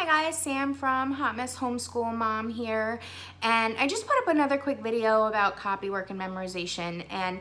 Hi guys, Sam from Hot Mess Homeschool Mom here, and I just put up another quick video about copy work and memorization. And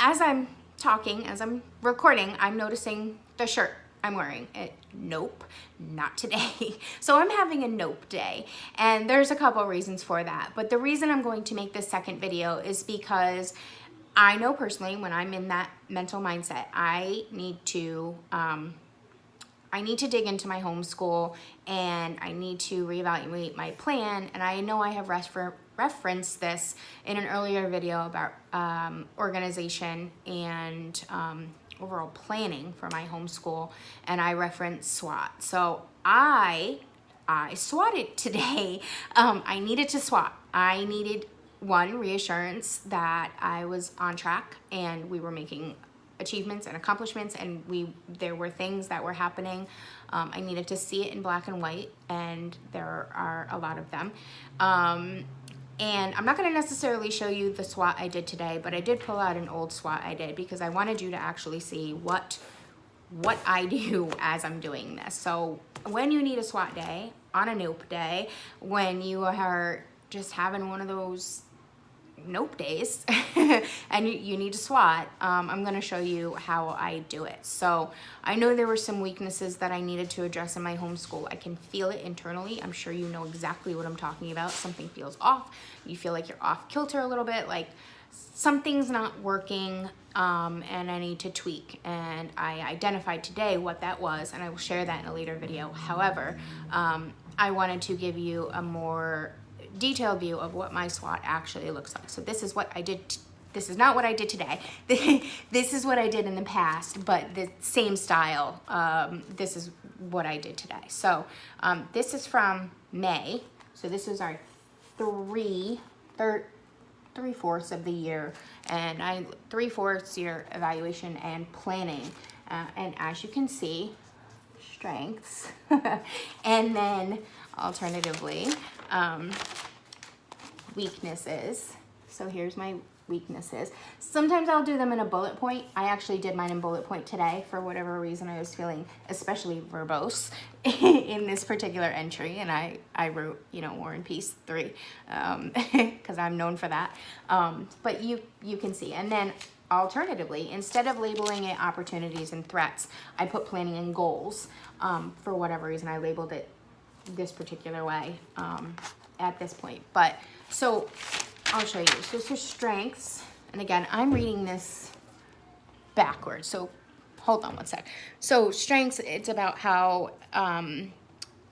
as I'm talking, as I'm recording, I'm noticing the shirt I'm wearing. Nope, not today. So I'm having a nope day, and there's a couple reasons for that. But the reason I'm going to make this second video is because I know personally when I'm in that mental mindset, I need to dig into my homeschool and I need to reevaluate my plan. And I know I have referenced this in an earlier video about organization and overall planning for my homeschool, and I referenced SWOT. So I SWOT'd today. I needed to SWOT. I needed one, reassurance that I was on track and we were making achievements and accomplishments, and there were things that were happening. I needed to see it in black and white, and there are a lot of them. And I'm not going to necessarily show you the SWOT I did today, but I did pull out an old SWOT I did because I wanted you to actually see what I do as I'm doing this. So when you need a SWOT day, on a nope day, when you are just having one of those nope days and you need to SWOT, I'm going to show you how I do it. So I know there were some weaknesses that I needed to address in my homeschool. I can feel it internally. I'm sure you know exactly what I'm talking about. Something feels off. You feel like you're off kilter a little bit, like something's not working, and I need to tweak. And I identified today what that was, and I will share that in a later video. However, I wanted to give you a more detailed view of what my SWOT actually looks like. So this is what I did. This is not what I did today. This is what I did in the past, but the same style. This is what I did today. So this is from May. So this is our three-fourths of the year, and 3/4 year evaluation and planning. And as you can see, strengths, and then alternatively, weaknesses. So here's my weaknesses. Sometimes I'll do them in a bullet point. I actually did mine in bullet point today for whatever reason. I was feeling especially verbose in this particular entry, and I wrote, War and Peace 3, because I'm known for that. But you can see. And then alternatively, instead of labeling it opportunities and threats, I put planning and goals. For whatever reason, I labeled it this particular way at this point. But so I'll show you. So this is strengths, and again, I'm reading this backwards, so hold on one sec. So strengths, it's about how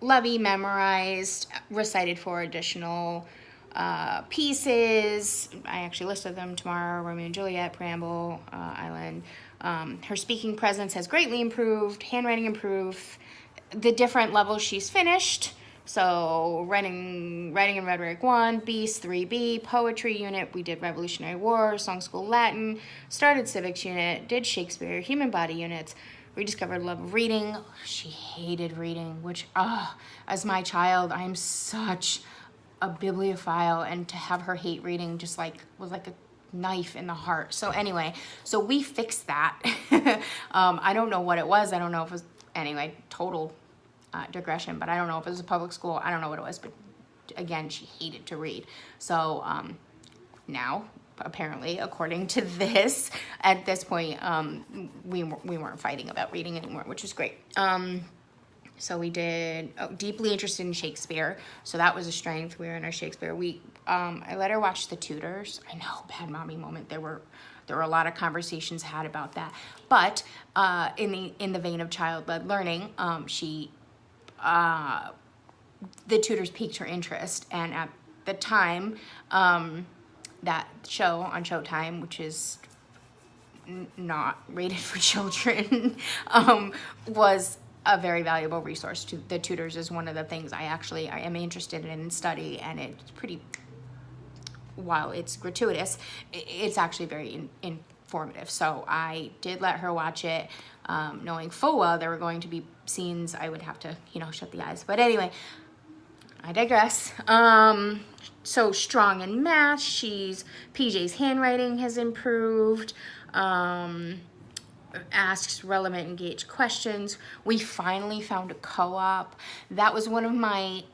Lovey memorized, recited 4 additional pieces. I actually listed them tomorrow: Romeo and Juliet, Preamble, Island. Her speaking presence has greatly improved, handwriting improved, the different levels she's finished. So writing and rhetoric 1, Beast 3B, poetry unit, we did Revolutionary War, Song School Latin, started civics unit, did Shakespeare, human body units, rediscovered love of reading. She hated reading, which as my child, I'm such a bibliophile, and to have her hate reading just was like a knife in the heart. So anyway, so we fixed that. I don't know what it was. I don't know if it was, anyway, total digression, but I don't know if it was a public school. I don't know what it was, but again, she hated to read. So now, apparently, according to this, at this point, we weren't fighting about reading anymore, which was great. So we did deeply interested in Shakespeare. So that was a strength. We were in our Shakespeare week. I let her watch The Tutors. I know, bad mommy moment. There were a lot of conversations had about that. But in the vein of child-led learning, The Tutors piqued her interest, and at the time, that show on Showtime, which is not rated for children, was a very valuable resource. The Tutors is one of the things I am interested in and study, and it's pretty, while it's gratuitous, it's actually very informative. So I did let her watch it, knowing full well there were going to be scenes I would have to, shut the eyes. But anyway, I digress. So strong in math. PJ's handwriting has improved. asks relevant, engaged questions. We finally found a co-op. That was one of my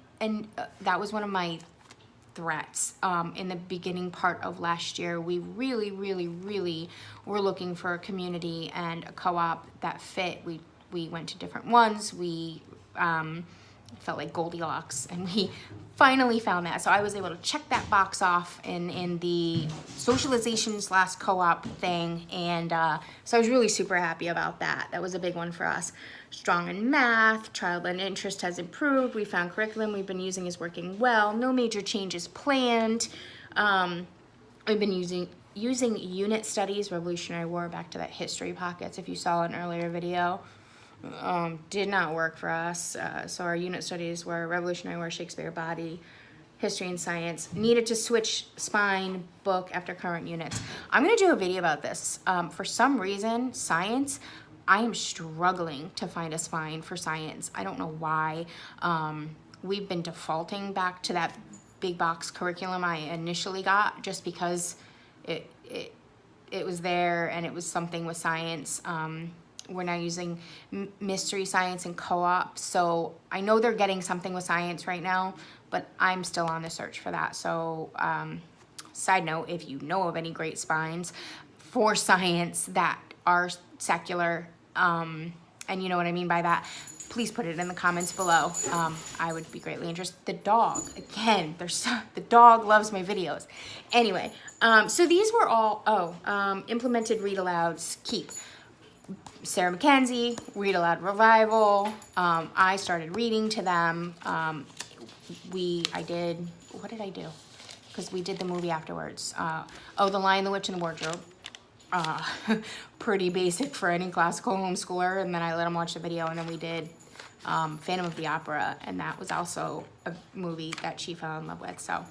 threats in the beginning part of last year. We really were looking for a community and a co-op that fit. We went to different ones. We felt like Goldilocks, and we finally found that. So I was able to check that box off in the socialization / co-op thing, and so I was really super happy about that. That was a big one for us. Strong in math, childhood interest has improved. We found curriculum we've been using is working well. No major changes planned. We've been using unit studies, Revolutionary War, back to that history pockets if you saw an earlier video. Did not work for us. So our unit studies were Revolutionary War, Shakespeare, body, history and science. Needed to switch spine, book after current units. I'm going to do a video about this. For some reason, science, I am struggling to find a spine for science. I don't know why. We've been defaulting back to that big box curriculum I initially got just because it was there and it was something with science. We're now using mystery science and co-op. So I know they're getting something with science right now, but I'm still on the search for that. So side note, if you know of any great spines for science that are secular, and you know what I mean by that, please put it in the comments below. I would be greatly interested. The dog, again, the dog loves my videos. Anyway, so these were all, implemented read alouds, keep. Sarah Mackenzie, Read Aloud Revival. I started reading to them. What did I do? Because we did the movie afterwards. The Lion, the Witch, and the Wardrobe. Pretty basic for any classical homeschooler. And then I let them watch the video, and then we did Phantom of the Opera, and that was also a movie that she fell in love with. So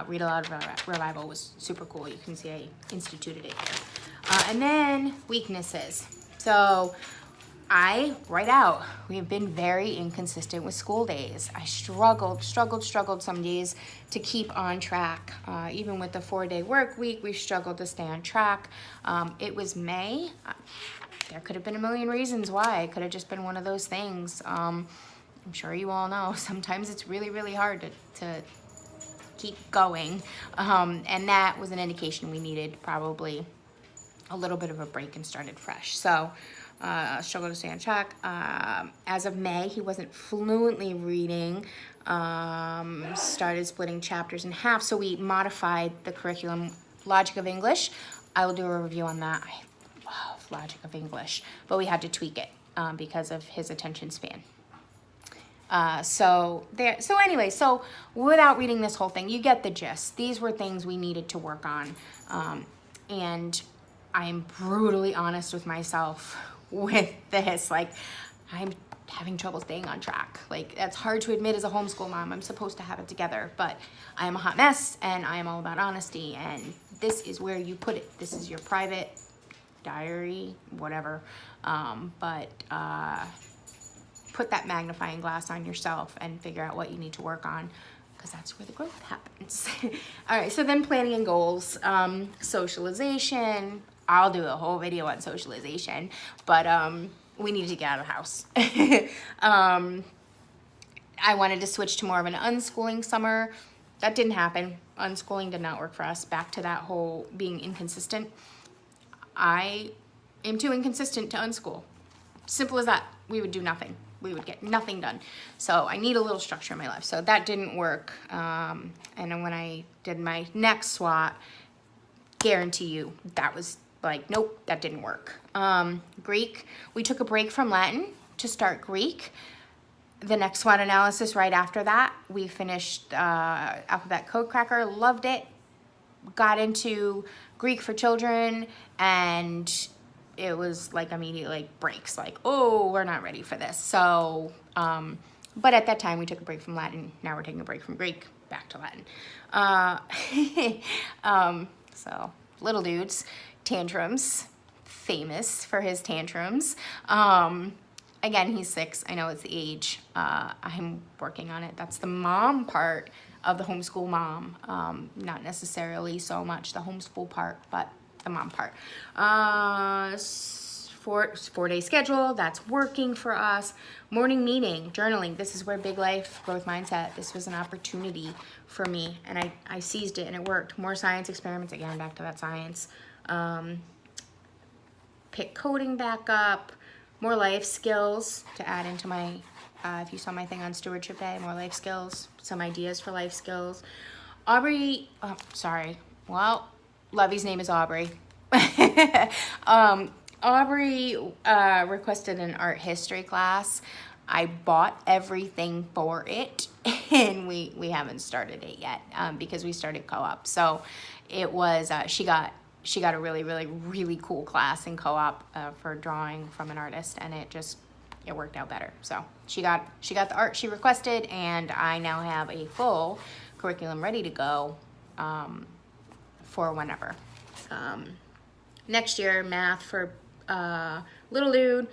Read Aloud Revival was super cool. You can see I instituted it here. And then weaknesses. So we have been very inconsistent with school days. I struggled some days to keep on track. Even with the 4-day work week, we struggled to stay on track. It was May. There could have been a million reasons why. It could have just been one of those things. I'm sure you all know sometimes it's really hard to keep going. And that was an indication we needed probably a little bit of a break and started fresh. So struggled to stay on track. As of May, he wasn't fluently reading. Started splitting chapters in half. So we modified the curriculum. Logic of English, I will do a review on that. I love Logic of English, but we had to tweak it because of his attention span. So without reading this whole thing, you get the gist. These were things we needed to work on. And I'm brutally honest with myself with this. Like, I'm having trouble staying on track. Like, that's hard to admit as a homeschool mom. I'm supposed to have it together, but I am a hot mess, and I am all about honesty, and this is where you put it. This is your private diary, whatever. Put that magnifying glass on yourself and figure out what you need to work on, because that's where the growth happens. All right, so then planning and goals. Socialization. I'll do a whole video on socialization, but we needed to get out of the house. I wanted to switch to more of an unschooling summer. That didn't happen. Unschooling did not work for us. Back to that whole being inconsistent. I am too inconsistent to unschool. Simple as that. We would do nothing. We would get nothing done. So I need a little structure in my life. So that didn't work. And then when I did my next SWOT, guarantee you that was like, nope, that didn't work. Greek, we took a break from Latin to start Greek. The next SWOT analysis right after that, we finished Alphabet Code Cracker, loved it, got into Greek for children, and it was like immediately like breaks, like, oh, we're not ready for this. So, but at that time we took a break from Latin. Now we're taking a break from Greek, back to Latin. So little dudes, tantrums, famous for his tantrums. Again, he's 6. I know it's the age. I'm working on it. That's the mom part of the homeschool mom. Not necessarily so much the homeschool part, but the mom part. 4-day schedule. That's working for us. Morning meeting, journaling. This is where big life growth mindset. This was an opportunity for me, and I seized it, and it worked. More science experiments, again, back to that science. Pick coding back up. More life skills to add into my, if you saw my thing on Stewardship Day, more life skills, some ideas for life skills. Aubrey, well, Lovey's name is Aubrey. Aubrey requested an art history class. I bought everything for it, and we haven't started it yet because we started co-op. So it was, she got a really, really, really cool class in co-op for drawing from an artist, and it worked out better. So she got the art she requested, and I now have a full curriculum ready to go for whenever. Next year, math for little dude.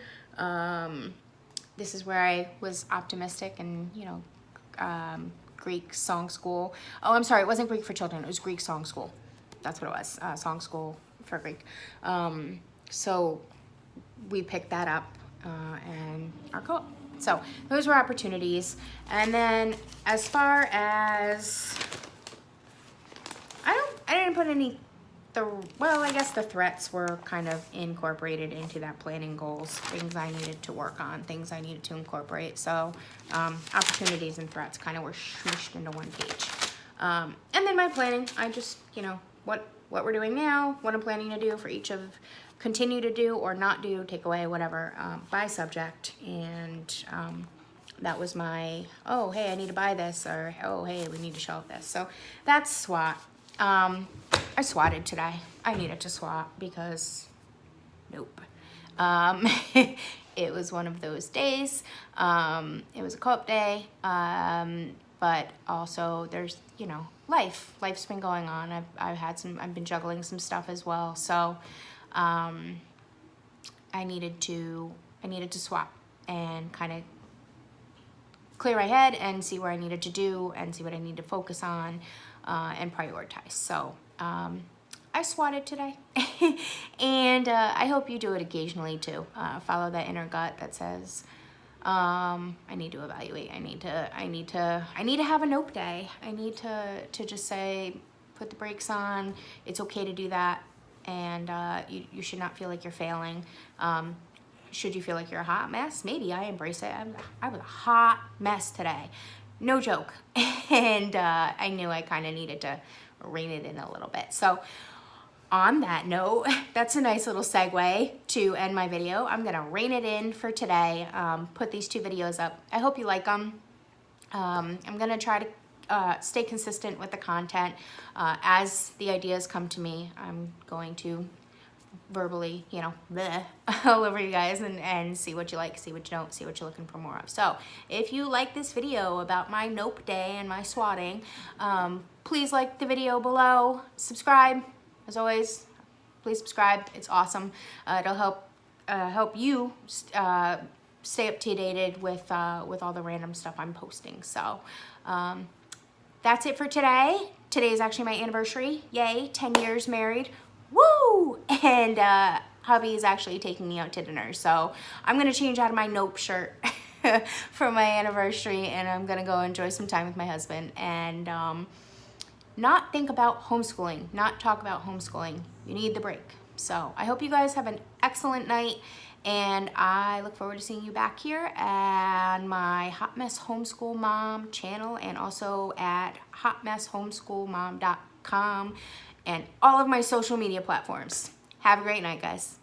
This is where I was optimistic, and Greek song school. Oh, I'm sorry, it wasn't Greek for children. It was Greek song school. That's what it was. Song school for Greek. So we picked that up and are cool. So those were opportunities. And then as far as I didn't put any. Well, I guess the threats were kind of incorporated into that planning goals, things I needed to work on, things I needed to incorporate. So opportunities and threats kind of were smushed into one page. And then my planning, I just, what we're doing now, what I'm planning to do for each of, continue to do or not do, take away, whatever, by subject. And that was my, oh, hey, I need to buy this, or, oh, hey, we need to shelve this. So that's SWOT. I swatted today. I needed to swat because nope. It was one of those days. It was a co-op day. But also there's, life's been going on. I've been juggling some stuff as well. So, I needed to swap and kind of clear my head and see where I needed to do and see what I need to focus on, and prioritize. So, I swatted today, and I hope you do it occasionally too. Follow that inner gut that says, I need to evaluate. I need to have a nope day. I need to just say, put the brakes on. It's okay to do that, and you should not feel like you're failing. Should you feel like you're a hot mess? Maybe. I embrace it. I was a hot mess today. No joke. And I knew I kind of needed to rein it in a little bit. So on that note, that's a nice little segue to end my video. I'm going to rein it in for today. Put these 2 videos up. I hope you like them. I'm going to try to stay consistent with the content. As the ideas come to me, I'm going to verbally, bleh, all over you guys and see what you like, see what you don't, see what you're looking for more of. So if you like this video about my nope day and my swatting, please like the video below, subscribe. As always, please subscribe. It's awesome. It'll help you stay up to date with all the random stuff I'm posting. So that's it for today. Today is actually my anniversary. Yay, 10 years married. Woo! And hubby is actually taking me out to dinner. So I'm going to change out of my nope shirt for my anniversary, and I'm going to go enjoy some time with my husband and not think about homeschooling, not talk about homeschooling. You need the break. So I hope you guys have an excellent night, and I look forward to seeing you back here at my Hot Mess Homeschool Mom channel, and also at hotmesshomeschoolmom.com and all of my social media platforms. Have a great night, guys.